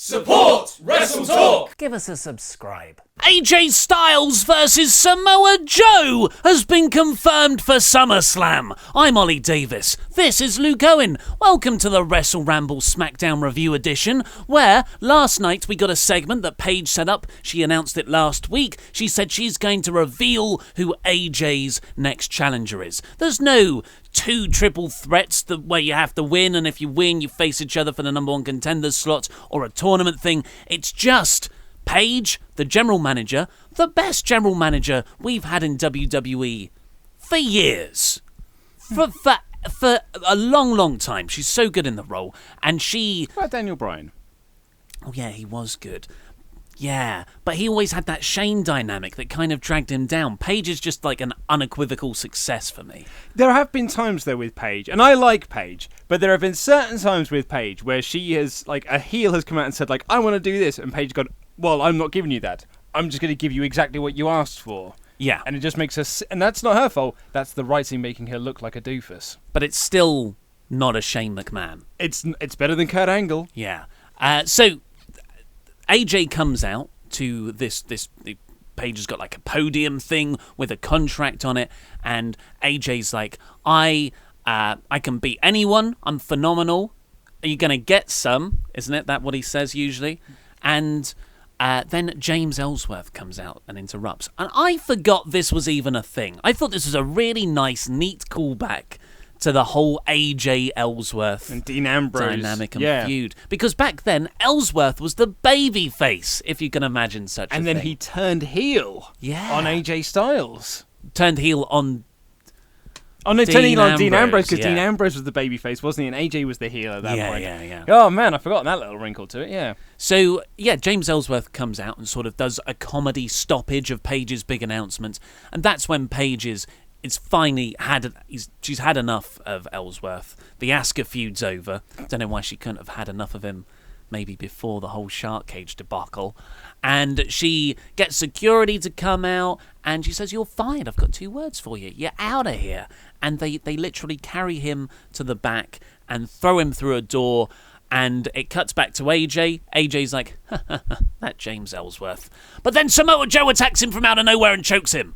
Support Wrestle Talk! Give us a subscribe. AJ Styles versus Samoa Joe has been confirmed for SummerSlam. I'm Ollie Davis. This is Luke Owen. Welcome to the Wrestle Ramble SmackDown Review Edition, where last night we got a segment that Paige set up. She announced it last week. She said she's going to reveal who AJ's next challenger is. There's no two triple threats where you have to win, and if you win, you face each other for the number one contenders slot or a tournament thing. It's just Paige, the general manager, the best general manager we've had in WWE for years. For a long time. She's so good in the role. And she... What about Daniel Bryan? Oh, yeah, he was good. Yeah, but he always had that Shane dynamic that kind of dragged him down. Paige is just like an unequivocal success for me. There have been times, though, with Paige, and I like Paige, but there have been certain times with Paige where she has, like, a heel has come out and said, like, I want to do this, and Paige gone, well, I'm not giving you that. I'm just going to give you exactly what you asked for. Yeah. And it just makes her... And that's not her fault. That's the writing making her look like a doofus. But it's still not a Shane McMahon. It's better than Kurt Angle. Yeah. So AJ comes out to this Paige has got like a podium thing with a contract on it, and AJ's like, I can beat anyone. I'm phenomenal. Are you going to get some? Isn't it that what he says usually? And then James Ellsworth comes out and interrupts. And I forgot this was even a thing. I thought this was a really nice, neat callback to the whole AJ Ellsworth and Dean Ambrose dynamic and feud. Because back then, Ellsworth was the baby face, if you can imagine such a thing. And then he turned heel on AJ Styles. Turned heel on... Oh, no, turning heel on Dean Ambrose, because yeah. Dean Ambrose was the baby face, wasn't he? And AJ was the heel at that point. Yeah. Oh, man, I've forgotten that little wrinkle to it, yeah. So, yeah, James Ellsworth comes out and sort of does a comedy stoppage of Paige's big announcement. And that's when Paige is finally she's had enough of Ellsworth. The Asuka feud's over. Don't know why she couldn't have had enough of him maybe before the whole shark cage debacle. And she gets security to come out, and she says, you're fired. I've got 2 words for you. You're out of here. And they literally carry him to the back and throw him through a door, and it cuts back to AJ. AJ's like, that James Ellsworth. But then Samoa Joe attacks him from out of nowhere and chokes him.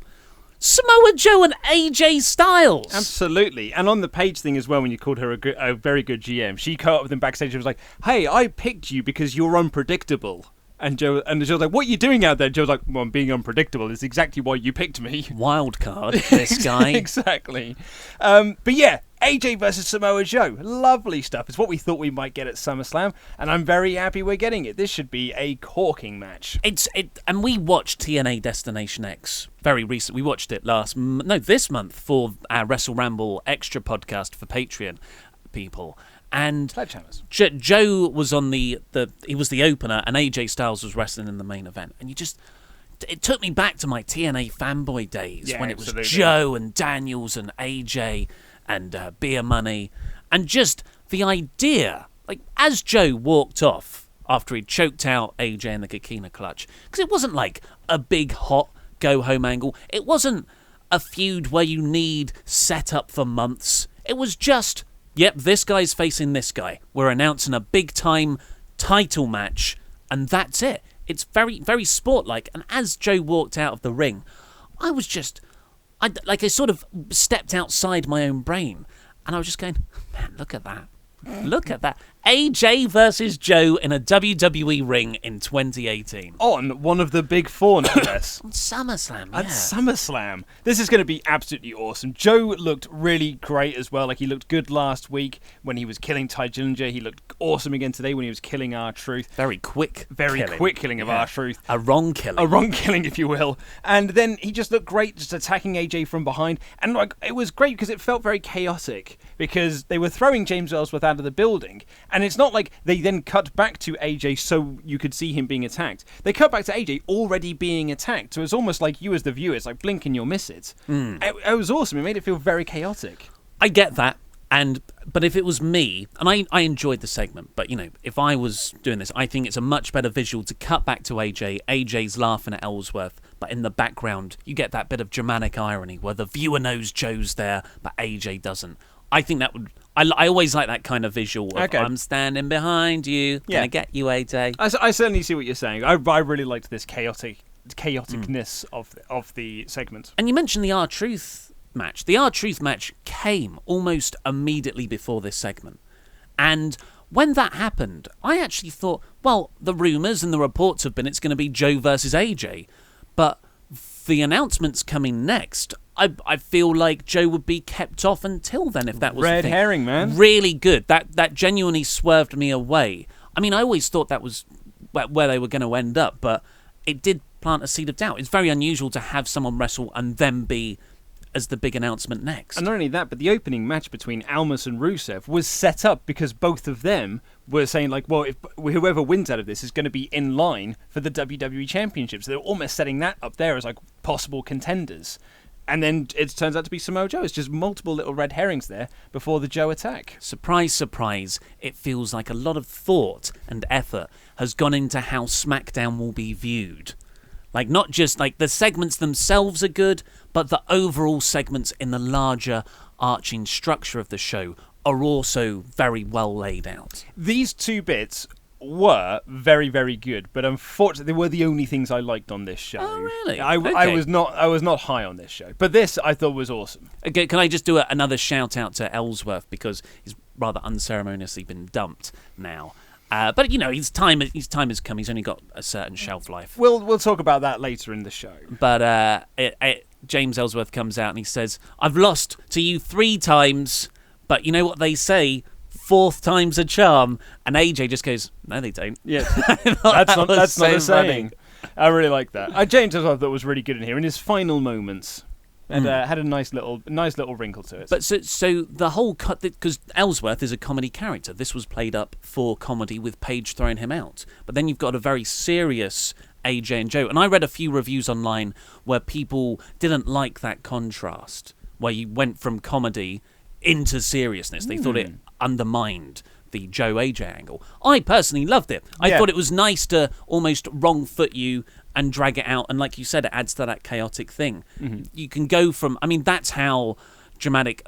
Samoa Joe and AJ Styles. Absolutely. And on the Paige thing as well, when you called her a very good GM, she caught up with him backstage and was like, hey, I picked you because you're unpredictable. And Joe was like, what are you doing out there? Joe was like, well, I'm being unpredictable. It's exactly why you picked me. Wild card, this guy. Exactly. But yeah, AJ versus Samoa Joe. Lovely stuff. It's what we thought we might get at SummerSlam, and I'm very happy we're getting it. This should be a corking match. And we watched TNA Destination X very recently. We watched it this month for our Wrestle Ramble extra podcast for Patreon people. And Joe was on he was the opener, and AJ Styles was wrestling in the main event. And it took me back to my TNA fanboy days when it was Joe and Daniels and AJ and Beer Money, and just the idea, like as Joe walked off after he choked out AJ in the Coquina Clutch, because it wasn't like a big hot go home angle. It wasn't a feud where you need setup for months. It was just, yep, this guy's facing this guy. We're announcing a big-time title match, and that's it. It's very, very sport-like. And as Joe walked out of the ring, I sort of stepped outside my own brain, and I was just going, man, look at that. Look at that. AJ versus Joe in a WWE ring in 2018. On one of the big 4, no less. On SummerSlam, yeah. At SummerSlam. This is going to be absolutely awesome. Joe looked really great as well. Like, he looked good last week when he was killing Ty Dillinger. He looked awesome again today when he was killing R-Truth. Very quick killing of R-Truth. A wrong killing. A wrong killing, if you will. And then he just looked great, just attacking AJ from behind. And like, it was great because it felt very chaotic, because they were throwing James Ellsworth out of the building. And it's not like they then cut back to AJ so you could see him being attacked. They cut back to AJ already being attacked. So it's almost like you as the viewer, it's like blink and you'll miss it. It was awesome. It made it feel very chaotic. I get that. But if it was me, and I enjoyed the segment, but, you know, if I was doing this, I think it's a much better visual to cut back to AJ. AJ's laughing at Ellsworth, but in the background, you get that bit of dramatic irony where the viewer knows Joe's there, but AJ doesn't. I think I always like that kind of visual of, Okay. I'm standing behind you, Yeah. gonna get you, AJ. I certainly see what you're saying. I really liked this chaoticness of the segment. And you mentioned the R-Truth match. The R-Truth match came almost immediately before this segment. And when that happened, I actually thought, well, the rumours and the reports have been it's going to be Joe versus AJ. But the announcements coming next, I feel like Joe would be kept off until then if that was Red the thing. herring, man. Really good. That genuinely swerved me away. I mean, I always thought that was where they were going to end up, but it did plant a seed of doubt. It's very unusual to have someone wrestle and then be as the big announcement next. And not only that, but the opening match between Almas and Rusev was set up because both of them were saying, like, well, if whoever wins out of this is going to be in line for the WWE Championship. So they were almost setting that up there as, like, possible contenders. And then it turns out to be Samoa Joe. It's just multiple little red herrings there before the Joe attack. Surprise, surprise, it feels like a lot of thought and effort has gone into how SmackDown will be viewed. Like, not just, like, the segments themselves are good, but the overall segments in the larger arching structure of the show are also very well laid out. These two bits were very, very good, but unfortunately they were the only things I liked on this show. Oh, really? I Okay. was not high on this show, but this I thought was awesome. Okay, can I just do another shout out to Ellsworth because he's rather unceremoniously been dumped now. But you know, his time has come. He's only got a certain shelf life. We'll talk about that later in the show. But James Ellsworth comes out and he says, "I've lost to you 3 times, but you know what they say, 4th time's a charm." And AJ just goes, "No, they don't." Yeah, That's not a saying. I really like that. James I thought was really good in here in his final moments. And had a nice little wrinkle to it. But so the whole cut, because Ellsworth is a comedy character. This was played up for comedy with Paige throwing him out. But then you've got a very serious AJ and Joe. And I read a few reviews online where people didn't like that contrast, where you went from comedy into seriousness. They thought it undermined the Joe AJ angle. I personally loved it. I thought it was nice to almost wrong foot you and drag it out, and like you said, it adds to that chaotic thing. You can go from, I mean, that's how dramatic,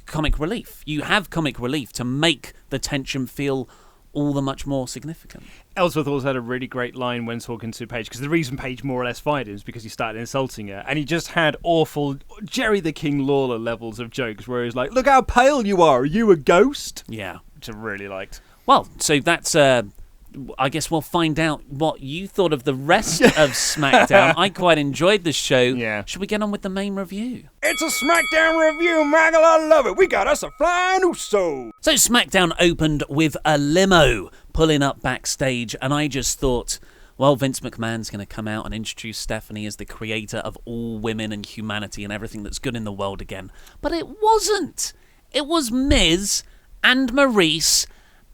comic relief. You have comic relief to make the tension feel all the much more significant. Ellsworth also had a really great line when talking to Paige, because the reason Paige more or less fired him is because he started insulting her, and he just had awful Jerry the King Lawler levels of jokes where he was like, "Look how pale you are you a ghost?" Yeah. Which I really liked. Well, so that's I guess we'll find out what you thought of the rest of SmackDown. I quite enjoyed the show. Yeah. Should we get on with the main review? It's a SmackDown review, Maggle. I love it. We got us a flying Uso. So SmackDown opened with a limo pulling up backstage, and I just thought, well, Vince McMahon's going to come out and introduce Stephanie as the creator of all women and humanity and everything that's good in the world again. But it wasn't. It was Miz and Maurice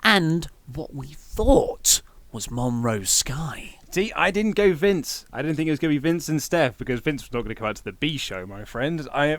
and what we thought was Monroe Sky. See, I didn't go Vince. I didn't think it was going to be Vince and Steph because Vince was not going to come out to the B show, my friend. I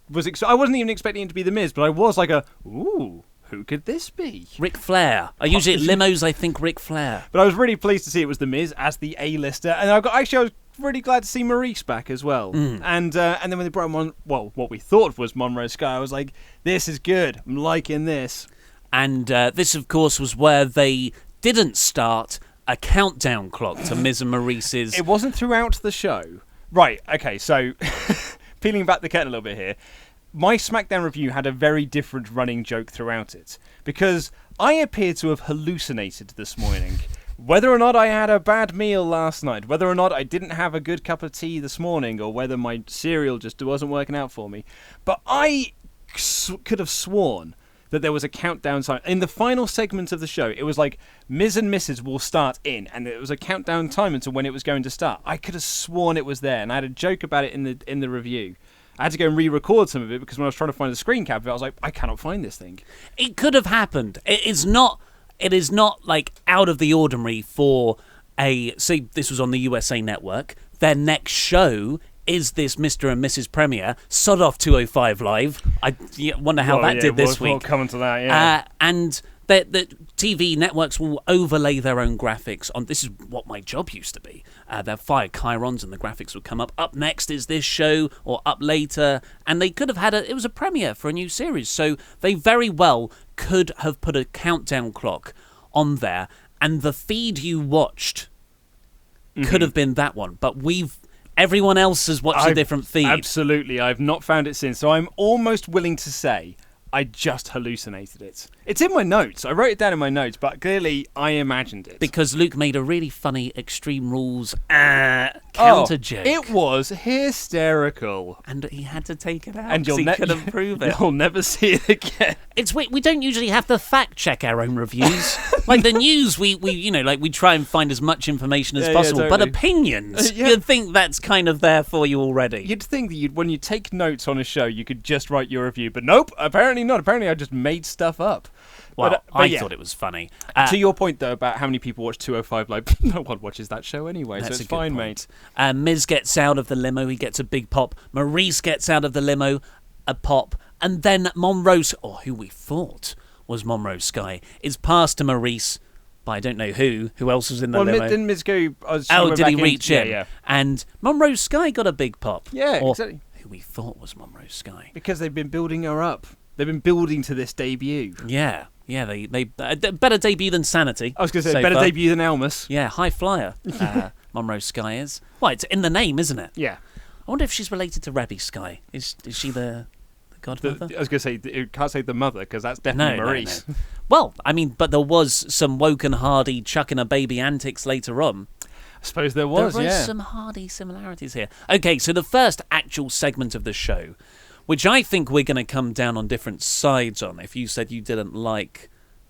wasn't even expecting it to be The Miz, but I was like ooh, who could this be? Ric Flair. I usually at limos, I think Ric Flair. But I was really pleased to see it was The Miz as the A-lister, and I was really glad to see Maurice back as well. And then when they brought him on, well, what we thought was Monroe Sky, I was like, this is good. I'm liking this. And this, of course, was where they didn't start a countdown clock to Miz and Maurice's... It wasn't throughout the show. Right, okay, so peeling back the curtain a little bit here, my SmackDown review had a very different running joke throughout it, because I appear to have hallucinated this morning. Whether or not I had a bad meal last night, whether or not I didn't have a good cup of tea this morning, or whether my cereal just wasn't working out for me, but I could have sworn that there was a countdown sign. In the final segment of the show, it was like, Miz and Mrs. will start in, and it was a countdown time until when it was going to start. I could have sworn it was there, and I had a joke about it in the review. I had to go and re-record some of it, because when I was trying to find the screen cap of it, I was like, I cannot find this thing. It could have happened. It is not like out of the ordinary for say this was on the USA Network, their next show is this Mr. and Mrs. Premier, sod off 205 Live. I wonder how that did this week. We'll come into that, yeah. And the TV networks will overlay their own graphics on. This is what my job used to be. They'll fire chyrons and the graphics would come up. Up next is this show, or up later. And they could have had it was a premiere for a new series. So they very well could have put a countdown clock on there. And the feed you watched could have been that one. But everyone else has watched a different feed. Absolutely. I've not found it since. So I'm almost willing to say I just hallucinated it. It's in my notes. I wrote it down in my notes, but clearly I imagined it. Because Luke made a really funny Extreme Rules counter joke. It was hysterical. And he had to take it out And because he couldn't prove it. You'll never see it again. It's weird. We don't usually have to fact check our own reviews. Like the news, we try and find as much information as possible. totally. But opinions, you'd think that's kind of there for you already. You'd think that when you take notes on a show, you could just write your review. But nope, apparently not. Apparently I just made stuff up. Well, but I yeah. thought it was funny. To your point, though, about how many people watch 205 Live, no one watches that show anyway, so That's it's a good fine, point. mate. Miz gets out of the limo. He gets a big pop. Maurice gets out of the limo, a pop. And then Monroe, who we thought was Monroe Sky, is passed to Maurice by I don't know who. Who else was in the limo? Didn't Miz go... Did he reach in? Yeah. And Monroe Sky got a big pop. Yeah, Or exactly. Who we thought was Monroe Sky. Because they've been building her up. They've been building to this debut. Yeah, they better debut than Sanity. I was going to say, so better far. debut than Elmas. Yeah, high flyer. Monroe Sky is. Well, it's in the name, isn't it? Yeah. I wonder if she's related to Rebby Sky. Is she the godmother? I was going to say, you can't say the mother, because that's definitely Maurice. No. Well, I mean, but there was some Woken Hardy chucking a baby antics later on. I suppose there was, There was some Hardy similarities here. Okay, so the first actual segment of the show, which I think we're going to come down on different sides on, if you said you didn't like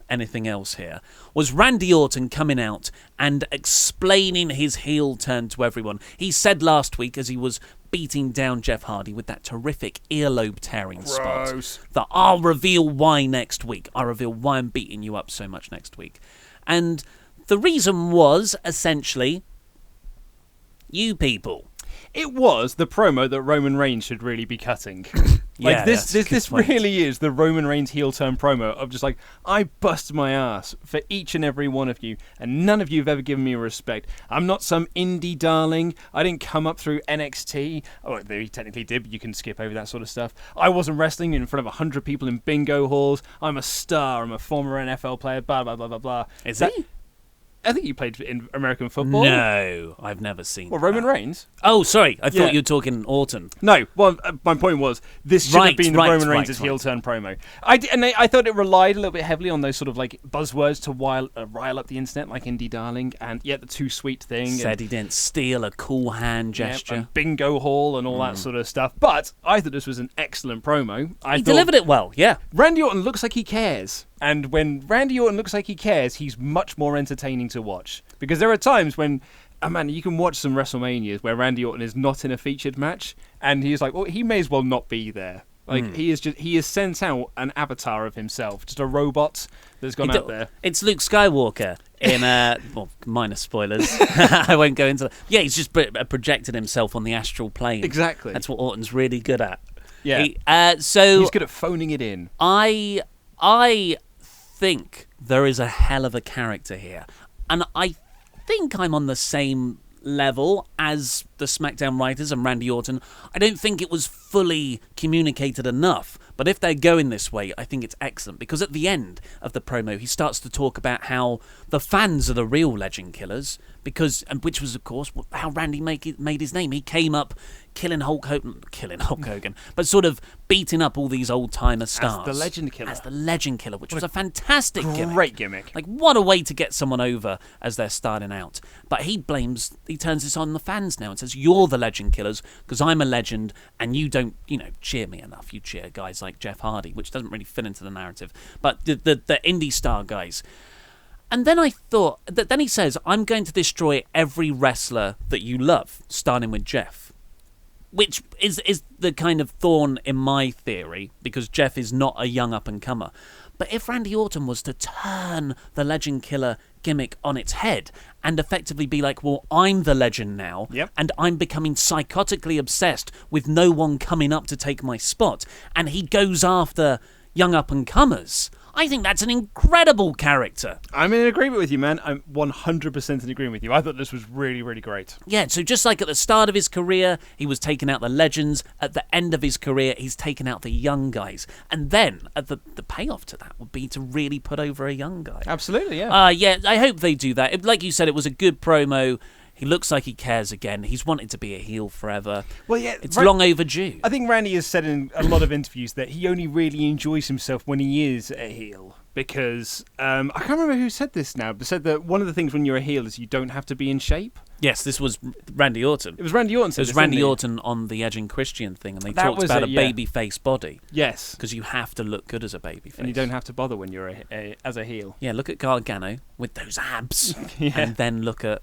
anything else here, was Randy Orton coming out and explaining his heel turn to everyone. He said last week, as he was beating down Jeff Hardy with that terrific earlobe tearing spot, that I'll reveal why next week. I'll reveal why I'm beating you up so much next week. And the reason was, essentially, you people. It was the promo that Roman Reigns should really be cutting. Yeah, this that's a good point. really is the Roman Reigns heel turn promo of just like, I bust my ass for each and every one of you, and none of you have ever given me respect. I'm not some indie darling. I didn't come up through NXT. Oh, they technically did, but you can skip over that sort of stuff. I wasn't wrestling in front of 100 people in bingo halls. I'm a star. I'm a former NFL player. Blah blah blah blah blah. Is he? I think you played in American football. No, I've never seen Well, Roman that. Reigns? Oh, sorry. I thought Yeah. you were talking Orton. No, well, my point was, this should have been the Roman Reigns' right. heel turn promo. I thought it relied a little bit heavily on those sort of like buzzwords to rile up the internet, like Indie Darling, and yet the Too Sweet thing. Said he didn't steal a cool hand gesture. And Bingo Hall and all that sort of stuff. But I thought this was an excellent promo. He delivered it well, yeah. Randy Orton looks like he cares. And when Randy Orton looks like he cares, he's much more entertaining to watch. Because there are times when, oh man, you can watch some WrestleManias where Randy Orton is not in a featured match, and he's like, well, he may as well not be there. Like, he has sent out an avatar of himself, just a robot that's gone out there. It's Luke Skywalker in, well, minor spoilers. I won't go into that. Yeah, he's just projected himself on the astral plane. Exactly. That's what Orton's really good at. Yeah. So he's good at phoning it in. I think there is a hell of a character here. And I think I'm on the same level as the SmackDown writers and Randy Orton. I don't think it was fully communicated enough. But if they're going this way, I think it's excellent. Because at the end of the promo, he starts to talk about how the fans are the real legend killers. Which was, of course, how Randy made his name. He came up killing Hulk Hogan, but sort of beating up all these old-timer stars. As the legend killer. As the legend killer, which was a fantastic gimmick. Great gimmick. Like, what a way to get someone over as they're starting out. But he turns this on the fans now and says, you're the legend killers, because I'm a legend, and you don't, cheer me enough. You cheer guys like Jeff Hardy, which doesn't really fit into the narrative. But the indie star guys. And then I thought, then he says, I'm going to destroy every wrestler that you love, starting with Jeff. Which is the kind of thorn in my theory, because Jeff is not a young up-and-comer. But if Randy Orton was to turn the legend killer gimmick on its head and effectively be like, well, I'm the legend now, and I'm becoming psychotically obsessed with no one coming up to take my spot, and he goes after young up-and-comers, I think that's an incredible character. I'm in agreement with you, man. I'm 100% in agreement with you. I thought this was really, really great. Yeah, so just like at the start of his career, he was taking out the legends. At the end of his career, he's taken out the young guys. And then the payoff to that would be to really put over a young guy. Absolutely, yeah. Yeah, I hope they do that. Like you said, it was a good promo. He looks like he cares again. He's wanted to be a heel forever. Well, yeah, it's long overdue. I think Randy has said in a lot of interviews that he only really enjoys himself when he is a heel. Because, I can't remember who said this now, but said that one of the things when you're a heel is you don't have to be in shape. Yes, this was Randy Orton. It was Randy Orton. It was Randy Orton on the Edge and Christian thing, and they talked about a babyface body. Yes. Because you have to look good as a babyface. And you don't have to bother when you're as a heel. Yeah, look at Gargano with those abs. Yeah. And then look at...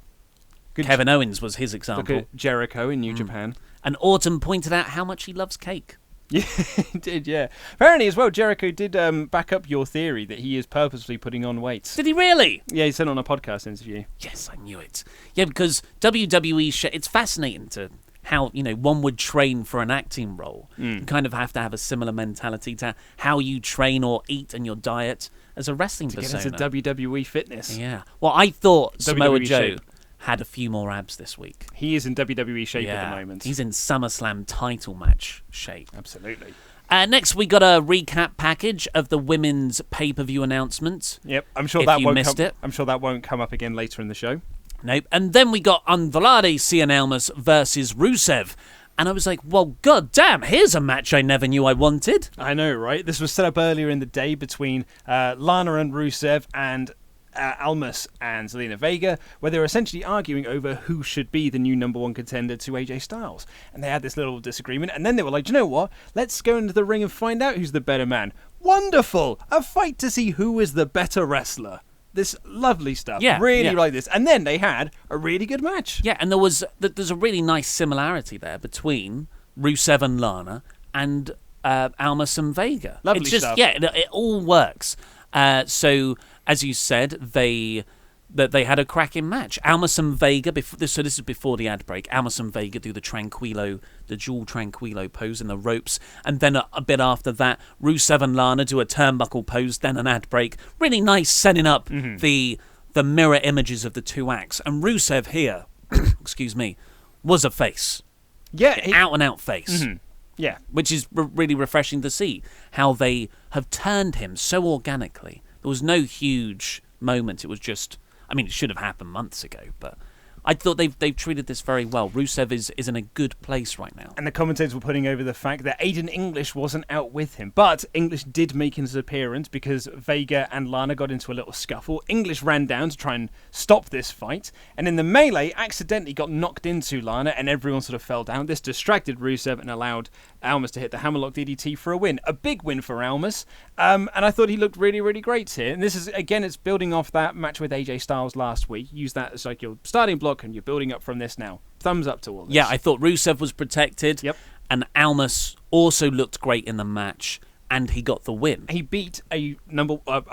Kevin Owens was his example. Look at Jericho in New Japan. And Orton pointed out how much he loves cake. Yeah, he did, yeah. Apparently as well, Jericho did back up your theory that he is purposely putting on weight. Did he really? Yeah, he said on a podcast interview. Yes, I knew it. Yeah, because WWE, it's fascinating to how, one would train for an acting role. You kind of have to have a similar mentality to how you train or eat and your diet as a wrestling persona. To get into WWE fitness. Yeah. Well, I thought Samoa WWE Joe shape. had a few more abs this week. He is in WWE shape at the moment. He's in SummerSlam title match shape. Absolutely. Next, we got a recap package of the women's pay-per-view announcement. Yep, I'm sure if that you won't missed it. I'm sure that won't come up again later in the show. Nope. And then we got Andrade Cien Almas versus Rusev. And I was like, well, goddamn, here's a match I never knew I wanted. I know, right? This was set up earlier in the day between Lana and Rusev and Almas and Zelina Vega, where they were essentially arguing over who should be the new number one contender to AJ Styles. And they had this little disagreement, and then they were like, you know what? Let's go into the ring and find out who's the better man. Wonderful! A fight to see who is the better wrestler. This lovely stuff. Yeah, really yeah. like this. And then they had a really good match. Yeah, and there's a really nice similarity there between Rusev and Lana and Almas and Vega. Lovely it's just, stuff. Yeah, it all works. So, as you said, they had a cracking match. Almas and Vega, so this is before the ad break, Almas and Vega do the dual Tranquilo pose in the ropes, and then a bit after that, Rusev and Lana do a turnbuckle pose, then an ad break. Really nice, setting up the mirror images of the two acts. And Rusev here, excuse me, was a face. Yeah. Out-and-out face. Yeah. Which is really refreshing to see, how they have turned him so organically. There was no huge moment. It was just... I mean, it should have happened months ago, but I thought they've treated this very well. Rusev is in a good place right now. And the commentators were putting over the fact that Aiden English wasn't out with him. But English did make his appearance because Vega and Lana got into a little scuffle. English ran down to try and stop this fight. And in the melee, accidentally got knocked into Lana and everyone sort of fell down. This distracted Rusev and allowed Almas to hit the Hammerlock DDT for a win. A big win for Almas. And I thought he looked really, really great here. And this is, again, it's building off that match with AJ Styles last week. Use that as like your starting block and you're building up from this now. Thumbs up to all this. Yeah, I thought Rusev was protected. Yep. And Almas also looked great in the match, and he got the win. He beat a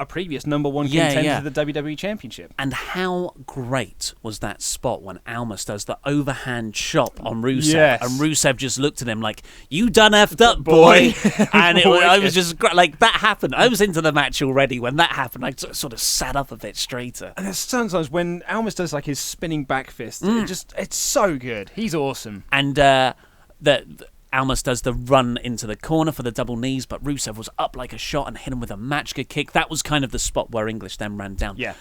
previous number one contender to the WWE Championship. And how great was that spot when Almas does the overhand chop on Rusev, Yes. and Rusev just looked at him like, "You done effed up, boy." And I was just like, that happened. I was into the match already when that happened. I sort of sat up a bit straighter. And there's sometimes when Almas does like his spinning back fist, it's so good. He's awesome. And Almas does the run into the corner for the double knees, but Rusev was up like a shot and hit him with a Machka kick. That was kind of the spot where English then ran down. Yeah.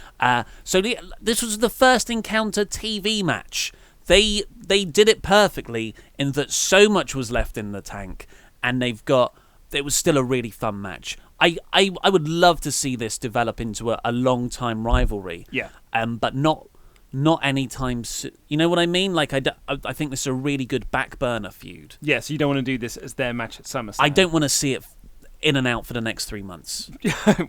So this was the first Encounter TV match. They did it perfectly in that so much was left in the tank, and it was still a really fun match. I would love to see this develop into a long-time rivalry. Yeah. But not anytime soon. You know what I mean? Like, I think this is a really good back burner feud. Yeah, so you don't want to do this as their match at SummerSlam. I don't want to see it in and out for the next 3 months.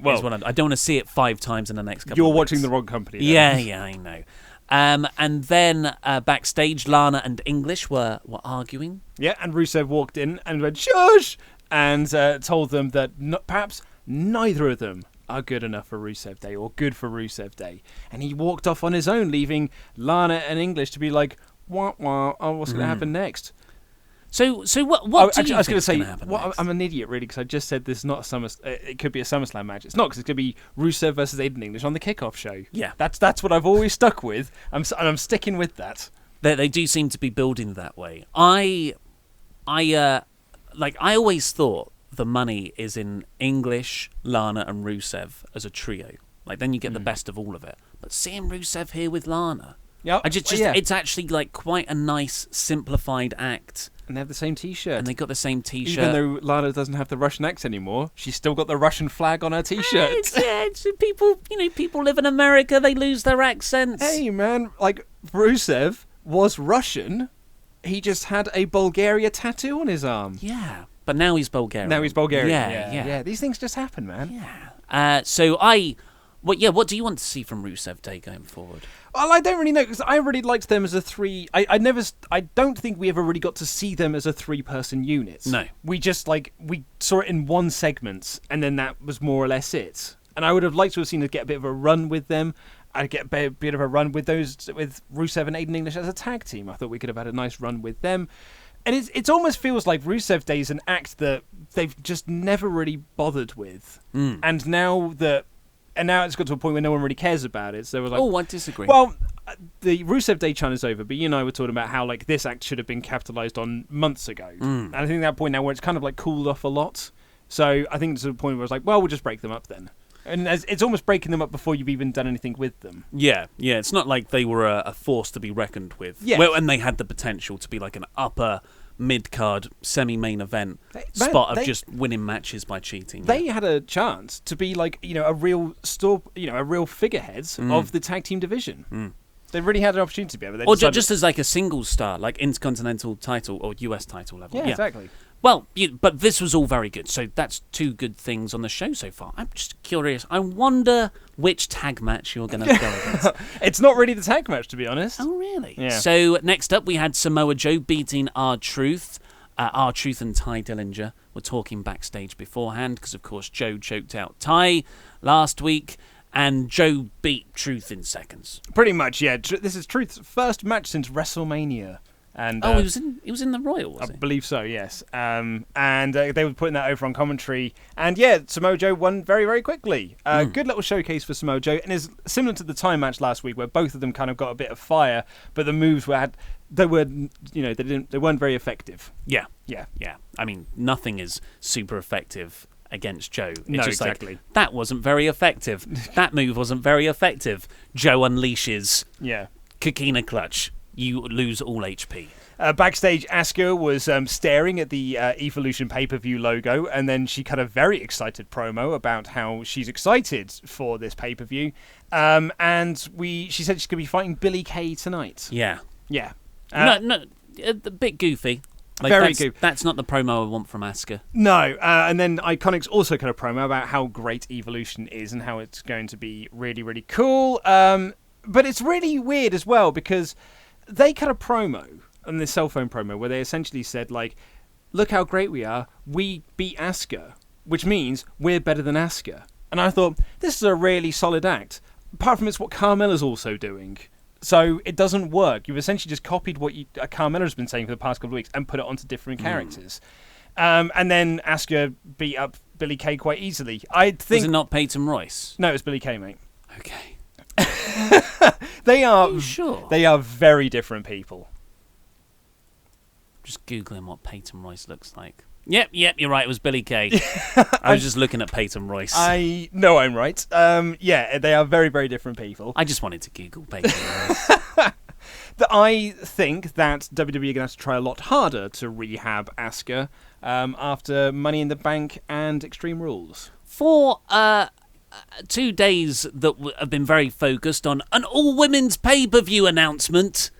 Well, I don't want to see it 5 times in the next couple you're of weeks. watching the wrong company. Then. Yeah, I know. And then backstage, Lana and English were arguing. Yeah, and Rusev walked in and went, shush! And told them that perhaps neither of them are good enough for Rusev Day or good for Rusev Day. And he walked off on his own, leaving Lana and English to be like, wah, wah, oh, what's going to happen next? So what I do you was think is say, going to happen next? I'm an idiot, really, because I just said this is not a it could be a SummerSlam match. It's not, because it's going to be Rusev versus Aiden English on the kickoff show. Yeah. That's what I've always stuck with. I'm sticking with that. They do seem to be building that way. I always thought the money is in English, Lana, and Rusev as a trio. Like, then you get the best of all of it. But seeing Rusev here with Lana, Yeah, it's actually like quite a nice, simplified act. And they have the same T-shirt. And they got the same T-shirt. Even though Lana doesn't have the Russian accent anymore, she's still got the Russian flag on her T-shirt. It's people live in America, they lose their accents. Hey, man, like, Rusev was Russian. He just had a Bulgaria tattoo on his arm. Yeah, but now he's Bulgarian. Yeah. These things just happen, man. Yeah. What do you want to see from Rusev Day going forward? Well, I don't really know, because I really liked them as a three. I don't think we ever really got to see them as a 3-person unit. No. We just, we saw it in one segment, and then that was more or less it. And I would have liked to have seen us get a bit of a run with them. I'd get a bit of a run with Rusev and Aiden English as a tag team. I thought we could have had a nice run with them. And it almost feels like Rusev Day is an act that they've just never really bothered with. And now it's got to a point where no one really cares about it. So we're like, Oh, I disagree. well, the Rusev Day chant is over, but you and I were talking about how this act should have been capitalized on months ago. And I think that point now where it's kind of cooled off a lot. So I think it's to the point where it's like, well, we'll just break them up then. And it's almost breaking them up before you've even done anything with them. Yeah. It's not like they were a force to be reckoned with. Yeah. Well, and they had the potential to be like an upper mid-card semi-main event spot of just winning matches by cheating. They had a chance to be a real a real figurehead of the tag team division. They really had an opportunity to be able to. Or just as a singles star, like Intercontinental title or US title level. Yeah, exactly. Well, but this was all very good. So that's 2 good things on the show so far. I'm just curious. I wonder which tag match you're going to go against. It's not really the tag match, to be honest. Oh, really? Yeah. So next up, we had Samoa Joe beating R-Truth. R-Truth and Ty Dillinger were talking backstage beforehand because, of course, Joe choked out Ty last week. And Joe beat Truth in seconds. Pretty much, yeah. This is Truth's first match since WrestleMania. And he was in the Royal, was he? I believe so, yes. And they were putting that over on commentary. And yeah, Samoa Joe won very, very quickly. Good little showcase for Samoa Joe, and is similar to the time match last week, where both of them kind of got a bit of fire, but the moves they weren't very effective. Yeah. Yeah. I mean, nothing is super effective against Joe. It's No, just exactly. That wasn't very effective. That move wasn't very effective. Joe unleashes Coquina Clutch. You lose all HP. Backstage, Asuka was staring at the Evolution pay-per-view logo, and then she cut a very excited promo about how she's excited for this pay-per-view. And she said she's going to be fighting Billie Kay tonight. Yeah. Yeah. A bit goofy. Very goofy. That's not the promo I want from Asuka. No, and then Iconics also cut a promo about how great Evolution is and how it's going to be really, really cool. But it's really weird as well, because they cut a promo on this cell phone promo where they essentially said, look how great we are. We beat Asuka, which means we're better than Asuka. And I thought, this is a really solid act. Apart from it's what Carmella's also doing. So it doesn't work. You've essentially just copied what Carmella's been saying for the past couple of weeks and put it onto different characters. And then Asuka beat up Billie Kay quite easily. Was it not Peyton Royce? No, it was Billie Kay, mate. Okay. They are. Are you sure? They are very different people. Just Googling what Peyton Royce looks like. Yep, you're right. It was Billie Kay. I was just looking at Peyton Royce. I know I'm right. Yeah, they are very, very different people. I just wanted to Google Peyton Royce. I think that WWE are going to have to try a lot harder to rehab Asuka after Money in the Bank and Extreme Rules. For 2 days that have been very focused on an all-women's pay-per-view announcement,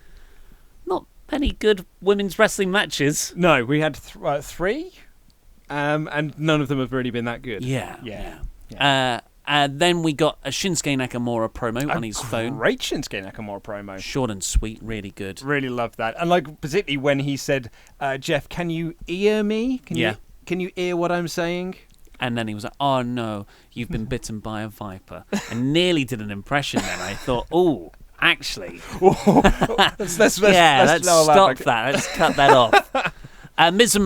not many good women's wrestling matches. No, we had 3, and none of them have really been that good. Yeah. Then we got a Shinsuke Nakamura promo on his phone. Great Shinsuke Nakamura promo. Short and sweet, really good. Really loved that. And particularly when he said, Jeff, can you ear me? Can you ear what I'm saying? And then he was like, oh no, you've been bitten by a viper. And nearly did an impression then. I thought, oh, actually. let's stop that. Let's cut that off. Miz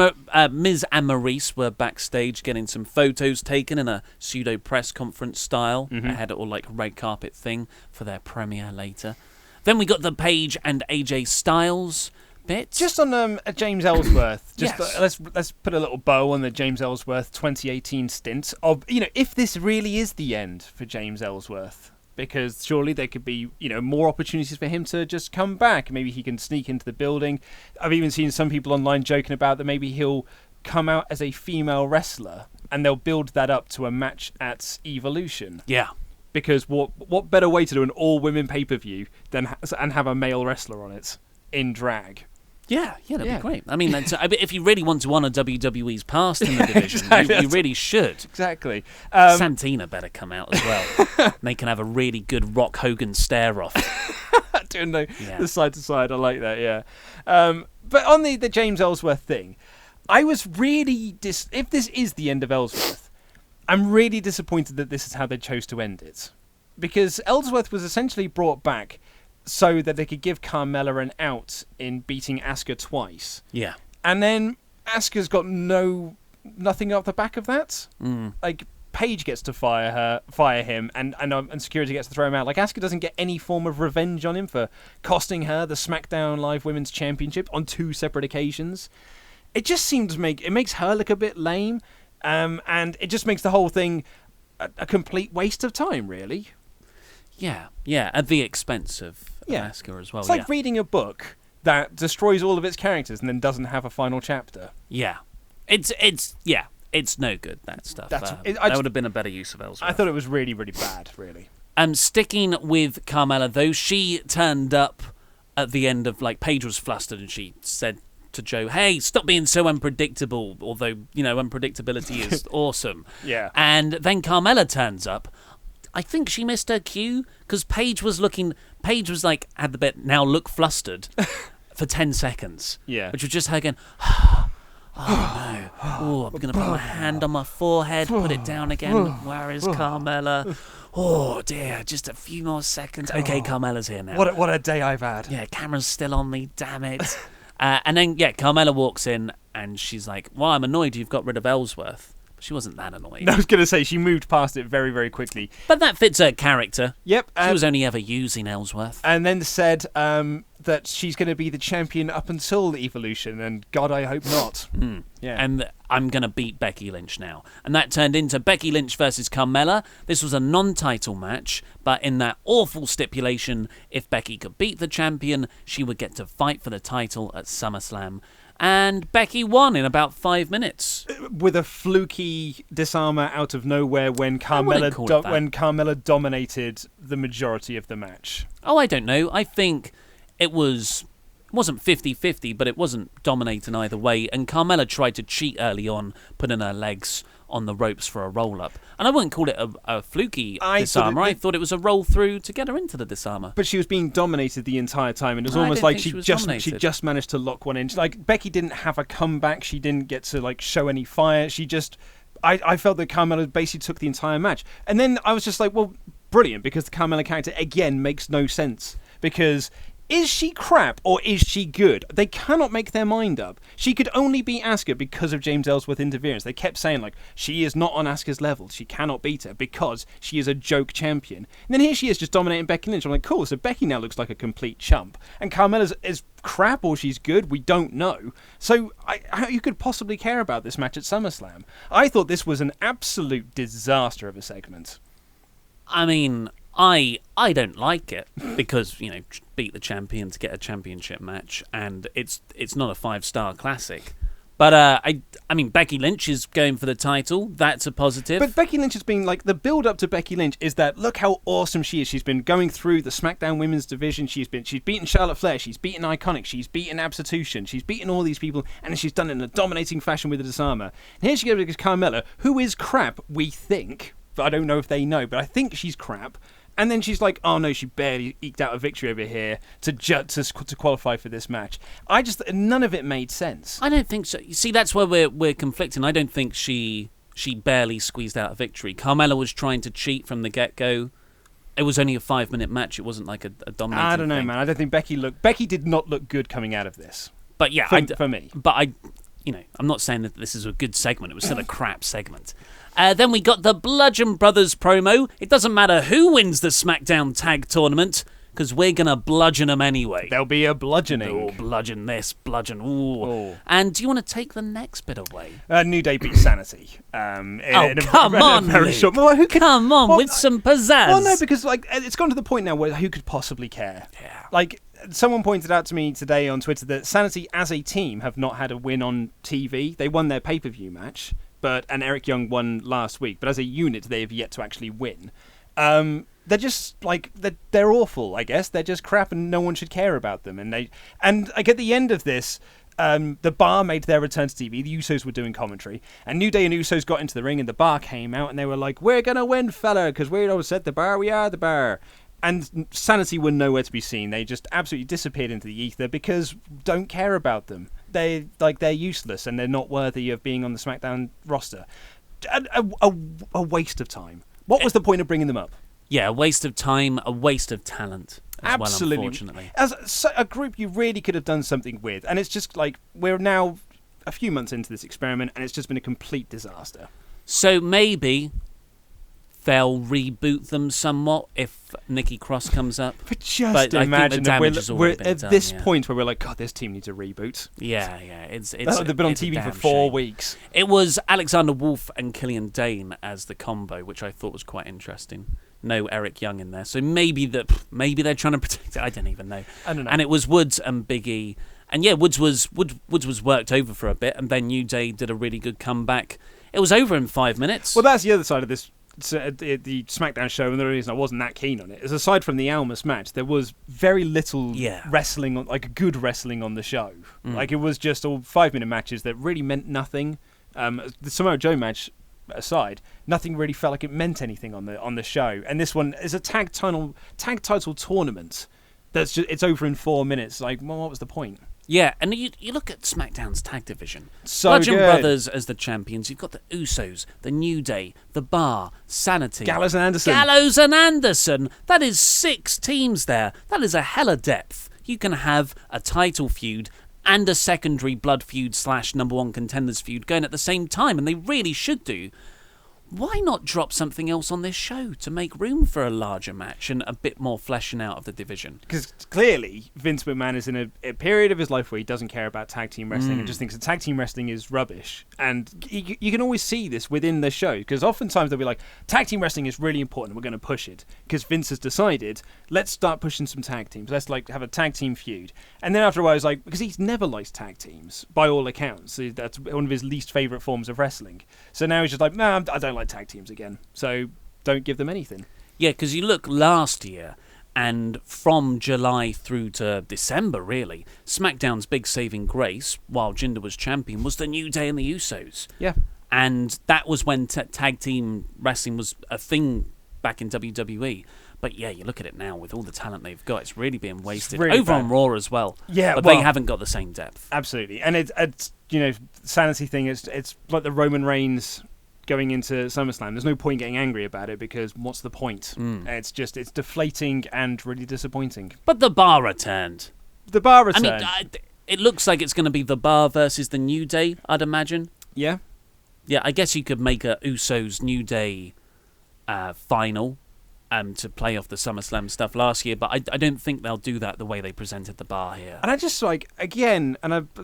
and Maurice were backstage getting some photos taken in a pseudo press conference style. Mm-hmm. They had it all like a red carpet thing for their premiere later. Then we got the Paige and AJ Styles bit. Just on James Ellsworth, Yes. Let's put a little bow on the James Ellsworth 2018 stint of, if this really is the end for James Ellsworth, because surely there could be, more opportunities for him to just come back. Maybe he can sneak into the building. I've even seen some people online joking about that maybe he'll come out as a female wrestler and they'll build that up to a match at Evolution. Yeah. Because what better way to do an all-women pay-per-view than and have a male wrestler on it in drag? Yeah, that'd Yeah. be great. I mean, if you really want to honour WWE's past in the division, Exactly. you really should. Exactly. Santina better come out as well. And they can have a really good Rock Hogan stare-off. Doing Yeah. the side to side, I like that. Yeah. But on the James Ellsworth thing, I was really if this is the end of Ellsworth, I'm really disappointed that this is how they chose to end it, because Ellsworth was essentially brought back so that they could give Carmella an out in beating Asuka twice. Yeah. And then Asuka's got nothing off the back of that. Like, Paige gets to fire him, and security gets to throw him out. Like, Asuka doesn't get any form of revenge on him for costing her the SmackDown Live Women's Championship on 2 separate occasions. It just seems it makes her look a bit lame, and it just makes the whole thing a complete waste of time, really. Yeah, at the expense of Asuka as well. It's like reading a book that destroys all of its characters and then doesn't have a final chapter. Yeah. It's no good, that stuff. That would have been a better use of Ellsworth. I thought it was really, really bad, really. Sticking with Carmella, though, she turned up at the end of, Paige was flustered and she said to Joe, hey, stop being so unpredictable, although, unpredictability is awesome. Yeah. And then Carmella turns up. I think she missed her cue, because Paige was had the bit, now look flustered, for 10 seconds. Yeah. Which was just her going, oh no, oh, I'm going to put my hand on my forehead, put it down again, where is Carmella? Oh dear, just a few more seconds. Okay, Carmella's here now. What a day I've had. Yeah, camera's still on me, damn it. And then, Carmella walks in, and she's like, well, I'm annoyed you've got rid of Ellsworth. She wasn't that annoyed. I was going to say, she moved past it very, very quickly. But that fits her character. Yep. She was only ever using Ellsworth. And then said that she's going to be the champion up until Evolution, and God, I hope not. Yeah. And I'm going to beat Becky Lynch now. And that turned into Becky Lynch versus Carmella. This was a non-title match, but in that awful stipulation, if Becky could beat the champion, she would get to fight for the title at SummerSlam. And Becky won in about 5 minutes. With a fluky disarmer out of nowhere when Carmella dominated the majority of the match. Oh, I don't know. I think it wasn't 50-50, but it wasn't dominating either way. And Carmella tried to cheat early on, putting her legs on the ropes for a roll-up. And I wouldn't call it a fluky disarmer. I thought it was a roll-through to get her into the disarmer. But she was being dominated the entire time, and it was almost like she just managed to lock one in. Like, Becky didn't have a comeback. She didn't get to, show any fire. She just... I felt that Carmella basically took the entire match. And then I was just like, well, brilliant, because the Carmella character, again, makes no sense. Because... is she crap or is she good? They cannot make their mind up. She could only beat Asuka because of James Ellsworth interference. They kept saying, she is not on Asuka's level. She cannot beat her because she is a joke champion. And then here she is just dominating Becky Lynch. I'm like, cool, so Becky now looks like a complete chump. And Carmella is crap or she's good, we don't know. So how you could possibly care about this match at SummerSlam? I thought this was an absolute disaster of a segment. I mean... I don't like it because, beat the champion to get a championship match, and it's not a 5-star classic. But I mean, Becky Lynch is going for the title. That's a positive. But Becky Lynch has been the build up to Becky Lynch is that look how awesome she is. She's been going through the SmackDown Women's division. She's beaten Charlotte Flair. She's beaten Iconic. She's beaten Absolution. She's beaten all these people, and she's done it in a dominating fashion with the disarmer. And here she goes against Carmella, who is crap. We think, but I don't know if they know. But I think she's crap. And then she's like, oh no, she barely eked out a victory over here to qualify for this match. None of it made sense. I don't think so. You see, that's where we're conflicting. I don't think she barely squeezed out a victory. Carmella was trying to cheat from the get-go. It was only a 5-minute match. It wasn't like a dominating I don't know, thing. man. I don't think Becky did not look good coming out of this. But yeah, for me. But I'm not saying that this is a good segment. It was still a crap segment. Then we got the Bludgeon Brothers promo. It doesn't matter who wins the SmackDown Tag Tournament, because we're going to bludgeon them anyway. There'll be a bludgeoning. Oh, bludgeon this, bludgeon, ooh. And do you want to take the next bit away? New Day beat Sanity. Come on, Luke. Come on, with some pizzazz. Well, no, because it's gone to the point now where who could possibly care? Yeah. Someone pointed out to me today on Twitter that Sanity as a team have not had a win on TV. They won their pay-per-view match, and Eric Young won last week. But as a unit, they have yet to actually win. They're just they're awful. I guess they're just crap, and no one should care about them. And at the end of this, the Bar made their return to TV. The Usos were doing commentary, and New Day and Usos got into the ring, and the Bar came out, and they were like, "We're gonna win, fella, because we don't set the bar. We are the Bar." And Sanity were nowhere to be seen. They just absolutely disappeared into the ether because don't care about them. They're useless and they're not worthy of being on the SmackDown roster. A waste of time. What was the point of bringing them up? Yeah, a waste of time, a waste of talent as Absolutely. well, unfortunately. As a group, you really could have done something with. And it's just we're now a few months into this experiment and it's just been a complete disaster. So maybe they'll reboot them somewhat if Nikki Cross comes up. But just imagine that we're at this point where we're like, God, this team needs a reboot. Yeah. It's they've been on TV for 4 weeks. It was Alexander Wolf and Killian Dane as the combo, which I thought was quite interesting. No Eric Young in there, so maybe they're trying to protect it. I don't even know. I don't know. And it was Woods and Big E, and yeah, Woods was worked over for a bit, and then New Day did a really good comeback. It was over in 5 minutes. Well, that's the other side of this. The SmackDown show, and the reason I wasn't that keen on it is, aside from the Almas match, there was very little wrestling, good wrestling on the show. It was just all 5-minute matches that really meant nothing. The Samoa Joe match aside, nothing really felt like it meant anything on the show. And this one is a tag title tournament. It's over in 4 minutes. What was the point? Yeah, and you look at SmackDown's tag division. So Bludgeon good. Brothers as the champions. You've got the Usos, the New Day, the Bar, Sanity. Gallows and Anderson. That is 6 teams there. That is a hella depth. You can have a title feud and a secondary blood feud / number 1 contenders feud going at the same time, and they really should do. Why not drop something else on this show to make room for a larger match and a bit more fleshing out of the division? Because clearly Vince McMahon is in a period of his life where he doesn't care about tag team wrestling and just thinks that tag team wrestling is rubbish. And you can always see this within the show, because oftentimes they'll be like, tag team wrestling is really important, we're going to push it. Because Vince has decided, let's start pushing some tag teams. Let's have a tag team feud. And then after a while, he's like, because he's never liked tag teams, by all accounts. That's one of his least favourite forms of wrestling. So now he's just like, no, I don't like tag teams again, so don't give them anything. Yeah, because you look last year, and from July through to December, really, SmackDown's big saving grace, while Jinder was champion, was the New Day and the Usos. Yeah. And that was when tag team wrestling was a thing back in WWE. But yeah, you look at it now, with all the talent they've got, it's really being wasted. Really over bad. On Raw as well. Yeah, but they haven't got the same depth. Absolutely. And it's Sanity thing, it's like the Roman Reigns going into SummerSlam. There's no point getting angry about it, because what's the point? It's deflating and really disappointing. But the Bar returned. The Bar returned. I mean, it looks like it's going to be the Bar versus the New Day, I'd imagine. Yeah. Yeah, I guess you could make a Usos New Day final to play off the SummerSlam stuff last year, but I don't think they'll do that the way they presented the Bar here. And I just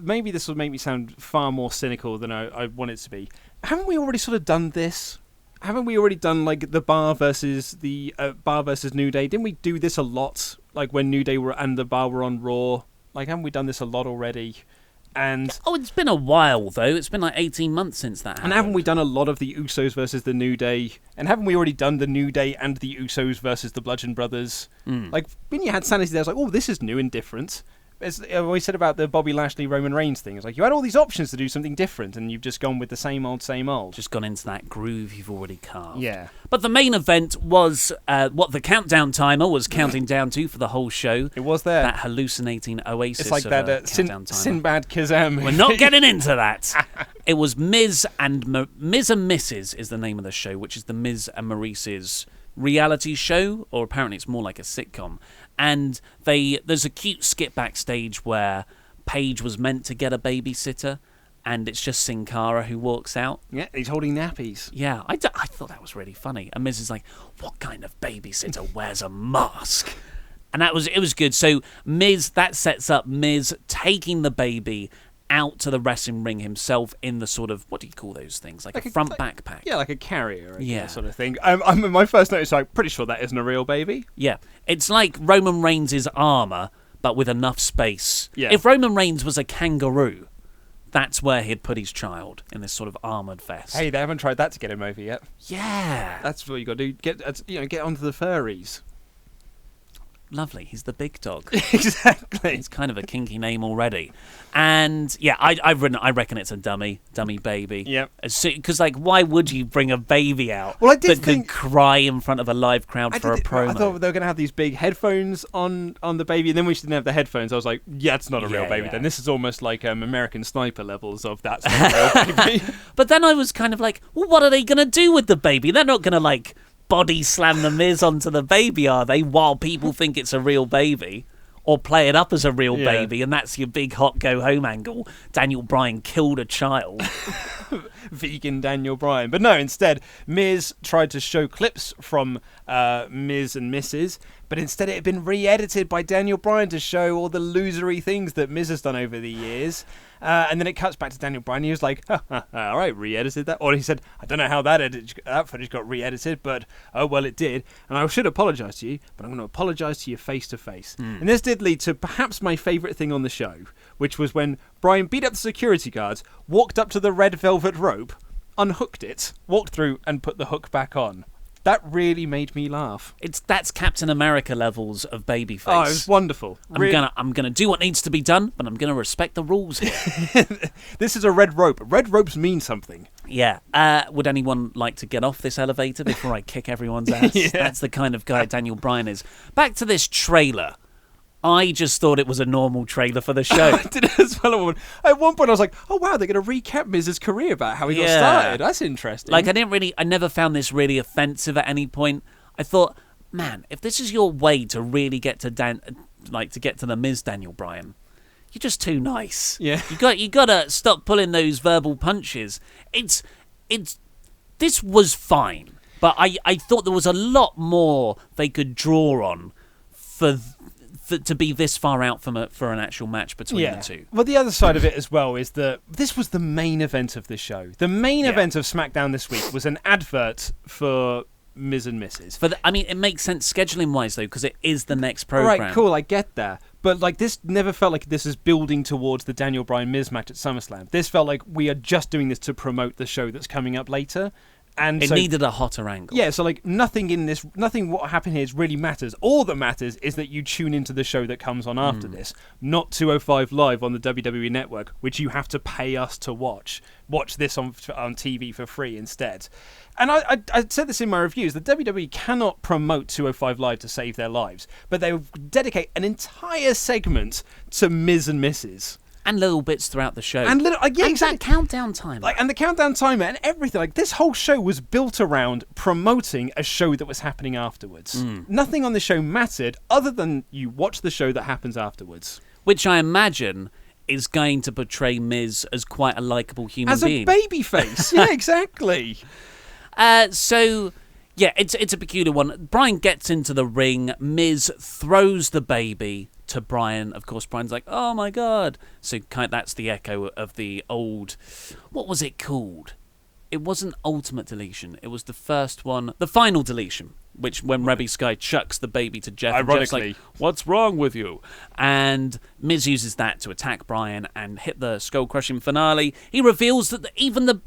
maybe this will make me sound far more cynical than I want it to be. Haven't we already sort of done this? Haven't we already done the Bar versus New Day? Didn't we do this a lot? When New Day and the Bar were on Raw. Haven't we done this a lot already? And it's been a while though. It's been 18 months since that happened. And haven't we done a lot of the Usos versus the New Day? And haven't we already done the New Day and the Usos versus the Bludgeon Brothers? When you had Sanity there, I was this is new and different. As we said about the Bobby Lashley Roman Reigns thing, it's you had all these options to do something different, and you've just gone with the same old, same old. Just gone into that groove you've already carved. Yeah. But the main event was what the countdown timer was counting down to for the whole show. It was there. That hallucinating oasis. It's like that Sinbad Kazam. We're not getting into that. It was Miz and Mrs. is the name of the show, which is the Miz and Maurice's reality show, or apparently it's more like a sitcom. And there's a cute skit backstage where Paige was meant to get a babysitter, and it's just Sin Cara who walks out. Yeah, he's holding nappies. Yeah, I thought that was really funny. And Miz is like, what kind of babysitter wears a mask? And it was good. So Miz, that sets up Miz taking the baby out to the wrestling ring himself in the sort of, what do you call those things? Like a front backpack. Yeah, like a carrier, Yeah. sort of thing. My first notice, I'm pretty sure that isn't a real baby. Yeah. It's like Roman Reigns' armour, but with enough space. Yeah. If Roman Reigns was a kangaroo, that's where he'd put his child, in this sort of armoured vest. Hey, they haven't tried that to get him over yet. Yeah. That's what you got to do. Get onto the furries. Lovely. He's the big dog. Exactly. It's kind of a kinky name already. And yeah, I reckon it's a dummy baby. Yep. Because like, why would you bring a baby out Well, I did that think- could cry in front of a live crowd for a promo? I thought they were going to have these big headphones on the baby, and then we didn't have the headphones. I was like, yeah, it's not a real Yeah, baby. yeah. Then this is almost like American Sniper levels of that's not a real baby. But then I was kind of like, well, what are they going to do with the baby? They're not going to like body slam the Miz onto the baby, are they? While people think it's a real baby, or play it up as a real Yeah. baby, and that's your big hot go home angle. Daniel Bryan killed a child. Vegan Daniel Bryan. But no, instead, Miz tried to show clips from Miz and Mrs., but instead it had been re-edited by Daniel Bryan to show all the losery things that Miz has done over the years. And then it cuts back to Daniel Bryan. He was like, all right, re-edited that. Or he said, I don't know how that footage got re-edited, but oh, well, it did. And I should apologise to you, but I'm going to apologise to you face to face. And this did lead to perhaps my favourite thing on the show, which was when Bryan beat up the security guards, walked up to the red velvet rope, unhooked it, walked through and put the hook back on. That really made me laugh. That's Captain America levels of babyface. Oh, it was wonderful. I'm gonna do what needs to be done, but I'm gonna respect the rules here. This is a red rope. Red ropes mean something. Yeah. Would anyone like to get off this elevator before I kick everyone's ass? Yeah. That's the kind of guy Daniel Bryan is. Back to this trailer. I just thought it was a normal trailer for the show. I did it as well. At one point, I was like, "Oh wow, they're going to recap Miz's career about how he got Yeah. started. That's interesting." Like, I never found this really offensive at any point. I thought, man, if this is your way to really get to to get to the Miz Daniel Bryan, you're just too nice. Yeah. You gotta stop pulling those verbal punches. This was fine, but I thought there was a lot more they could draw on for to be this far out for an actual match between the two. Well, the other side of it as well is that this was the main event of the show. The main event of SmackDown this week was an advert for Miz and Mrs. It makes sense scheduling wise though, because it is the next All program. right, cool, I get that. But like, this never felt like this is building towards the Daniel Bryan Miz match at SummerSlam. This felt like we are just doing this to promote the show that's coming up later. And It needed a hotter angle. Yeah, so like nothing what happened here really matters. All that matters is that you tune into the show that comes on after this, not 205 Live on the WWE Network, which you have to pay us to watch. Watch this on TV for free instead. And I said this in my reviews, the WWE cannot promote 205 Live to save their lives, but they dedicate an entire segment to Miz and Mrs. And little bits throughout the show. And that countdown time. And the countdown timer and everything. Like, this whole show was built around promoting a show that was happening afterwards. Nothing on the show mattered other than you watch the show that happens afterwards. Which I imagine is going to portray Miz as quite a likeable human As being. a babyface. Yeah, exactly. So, yeah, it's a peculiar one. Bryan gets into the ring. Miz throws the baby to Bryan. Of course, Bryan's like, oh my God. So that's the echo of the old... What was it called? It wasn't Ultimate Deletion. It was the first one. The Final Deletion. Which, when Rebby Sky chucks the baby to Jeff, and Jeff's like, what's wrong with you? And Miz uses that to attack Bryan and hit the skull-crushing finale. He reveals that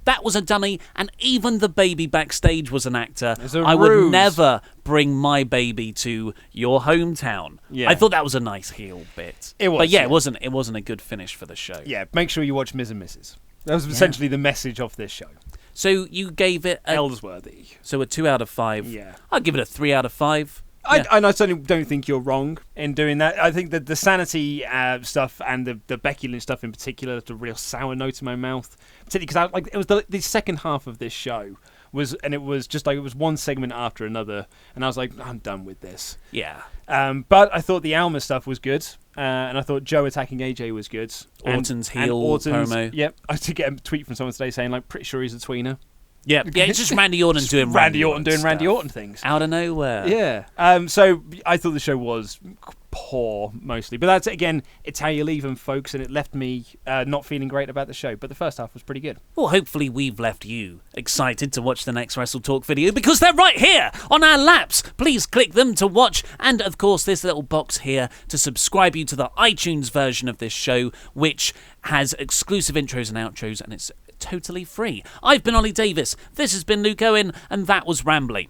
that was a dummy, and even the baby backstage was an actor. I would never bring my baby to your hometown. Yeah. I thought that was a nice heel bit. It was, but yeah, yeah. It wasn't a good finish for the show. Yeah, make sure you watch Miz and Mrs. That was essentially the message of this show. So you gave it Ellsworthy. So a 2 out of 5. Yeah. I'd give it a 3 out of 5. And I certainly don't think you're wrong in doing that. I think that the Sanity stuff and the Becky Lynch stuff in particular left a real sour note in my mouth. Particularly because it was the second half of this show it was just like it was one segment after another, and I was like, I'm done with this. Yeah. But I thought the Alma stuff was good, and I thought Joe attacking AJ was good. Orton's heel promo. Yep, I did get a tweet from someone today saying like, pretty sure he's a tweener. Yeah, it's just Randy Orton doing Randy Orton doing stuff. Randy Orton things out of nowhere. Yeah. So I thought the show was poor mostly, but that's again, it's how you leave them, folks, and it left me not feeling great about the show. But the first half was pretty good. Well, hopefully we've left you excited to watch the next Wrestle Talk video because they're right here on our laps. Please click them to watch, and of course this little box here to subscribe you to the iTunes version of this show, which has exclusive intros and outros, and it's totally free. I've been Ollie Davis, this has been Luke Owen, and that was Rambly.